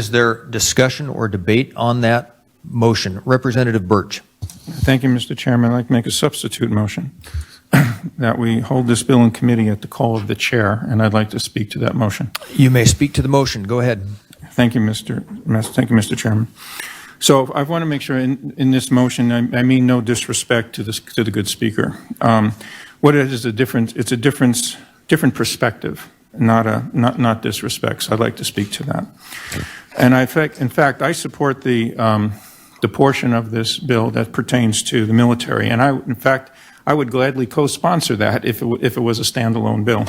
Is there discussion or debate on that motion? Representative Berch. Thank you, Mr. Chairman. I'd like to make a substitute motion that we hold this bill in committee at the call of the chair, and I'd like to speak to that motion. You may speak to the motion. Go ahead. Thank you, Mr. Chairman. So I want to make sure in this motion, I mean no disrespect to the good speaker. What it is it's a different perspective, not disrespect. So I'd like to speak to that. And in fact, I support the portion of this bill that pertains to the military, and in fact, I would gladly co-sponsor that if it was a standalone bill.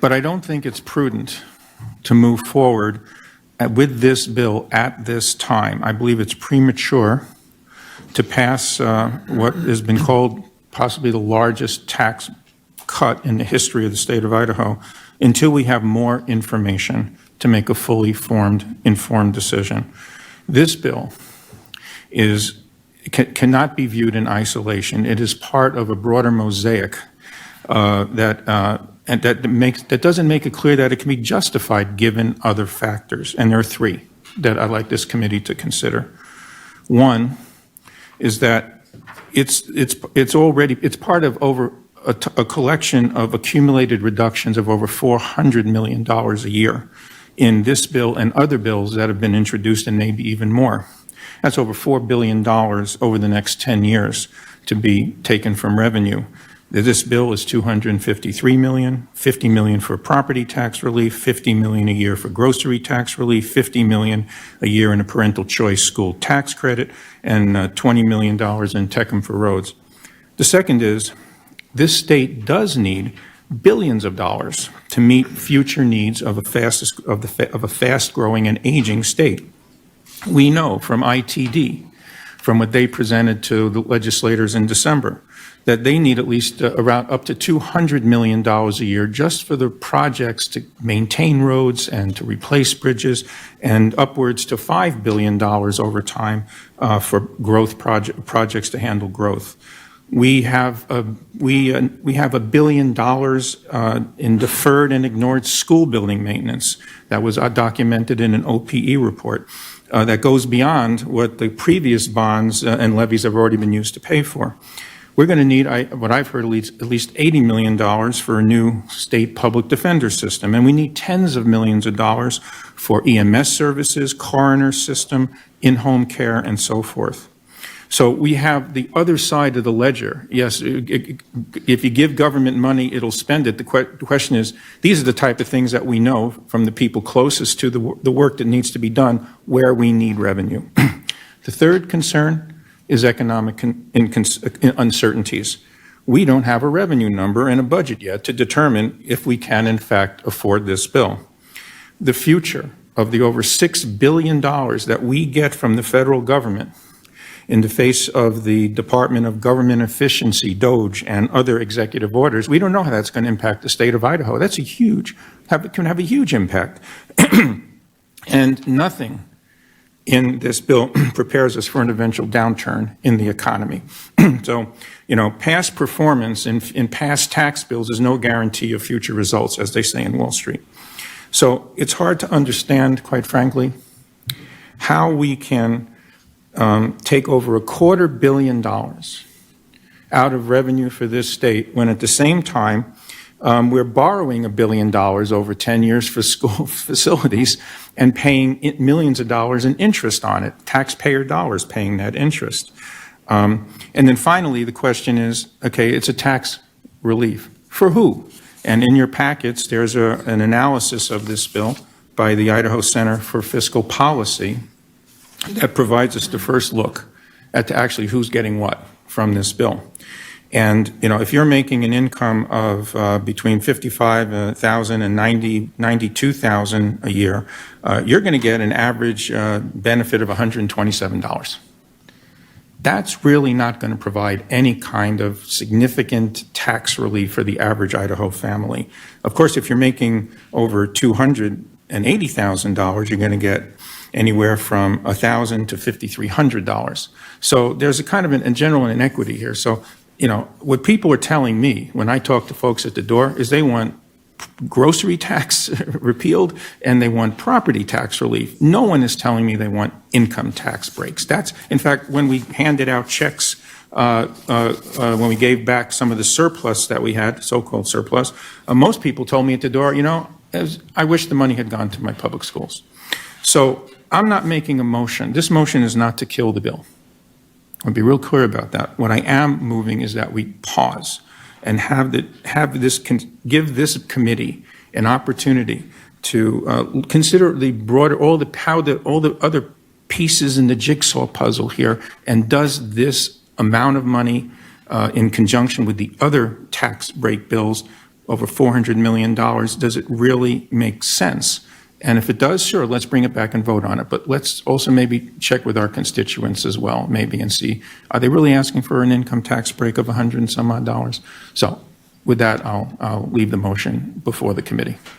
But I don't think it's prudent to move forward with this bill at this time. I believe it's premature to pass what has been called possibly the largest tax cut in the history of the state of Idaho until we have more information to make a fully informed decision. This bill cannot be viewed in isolation. It is part of a broader mosaic that doesn't make it clear that it can be justified given other factors. And there are three that I'd like this committee to consider. One is that it's part of over a collection of accumulated reductions of over $400 million a year in this bill and other bills that have been introduced, and maybe even more. That's over $4 billion over the next 10 years to be taken from revenue. This bill is $253 million, $50 million for property tax relief, $50 million a year for grocery tax relief, $50 million a year in a parental choice school tax credit, and $20 million in TECM for roads. The second is, this state does need billions of dollars to meet future needs of a fast-growing and aging state. We know from ITD, from what they presented to the legislators in December, that they need at least around up to $200 million a year just for the projects to maintain roads and to replace bridges, and upwards to $5 billion over time for growth projects to handle growth. We have $1 billion in deferred and ignored school building maintenance that was documented in an OPE report that goes beyond what the previous bonds and levies have already been used to pay for. We're going to need, what I've heard, at least $80 million for a new state public defender system, and we need tens of millions of dollars for EMS services, coroner system, in-home care, and so forth. So we have the other side of the ledger. Yes, if you give government money, it'll spend it. The question is, these are the type of things that we know from the people closest to the work that needs to be done where we need revenue. The third concern is economic uncertainties. We don't have a revenue number and a budget yet to determine if we can, in fact, afford this bill. The future of the over $6 billion that we get from the federal government in the face of the Department of Government Efficiency, DOGE, and other executive orders, we don't know how that's going to impact the state of Idaho. That's can have a huge impact. And nothing in this bill prepares us for an eventual downturn in the economy. So, past performance in past tax bills is no guarantee of future results, as they say in Wall Street. So it's hard to understand, quite frankly, how we can take over $250 million out of revenue for this state when at the same time we're borrowing $1 billion over 10 years for school facilities and paying millions of dollars in interest on it, taxpayer dollars paying that interest. And then finally, the question is, okay, it's a tax relief. For who? And in your packets, there's an analysis of this bill by the Idaho Center for Fiscal Policy that provides us the first look at actually who's getting what from this bill. And, if you're making an income of between $55,000 and $92,000 a year, you're going to get an average benefit of $127. That's really not going to provide any kind of significant tax relief for the average Idaho family. Of course, if you're making over $280,000, you're going to get anywhere from $1,000 to $5,300. So there's a kind of a general inequity here. So, what people are telling me when I talk to folks at the door is they want grocery tax repealed, and they want property tax relief. No one is telling me they want income tax breaks. That's, in fact, when we handed out checks, when we gave back some of the surplus that we had, so-called surplus, most people told me at the door, I wish the money had gone to my public schools. So I'm not making a motion. This motion is not to kill the bill. I'll be real clear about that. What I am moving is that we pause and give this committee an opportunity to consider the broader, all the other pieces in the jigsaw puzzle here, and does this amount of money in conjunction with the other tax break bills, over $400 million, does it really make sense? And if it does, sure, let's bring it back and vote on it. But let's also maybe check with our constituents as well, maybe, and see, are they really asking for an income tax break of $100 and some odd dollars? So with that, I'll leave the motion before the committee.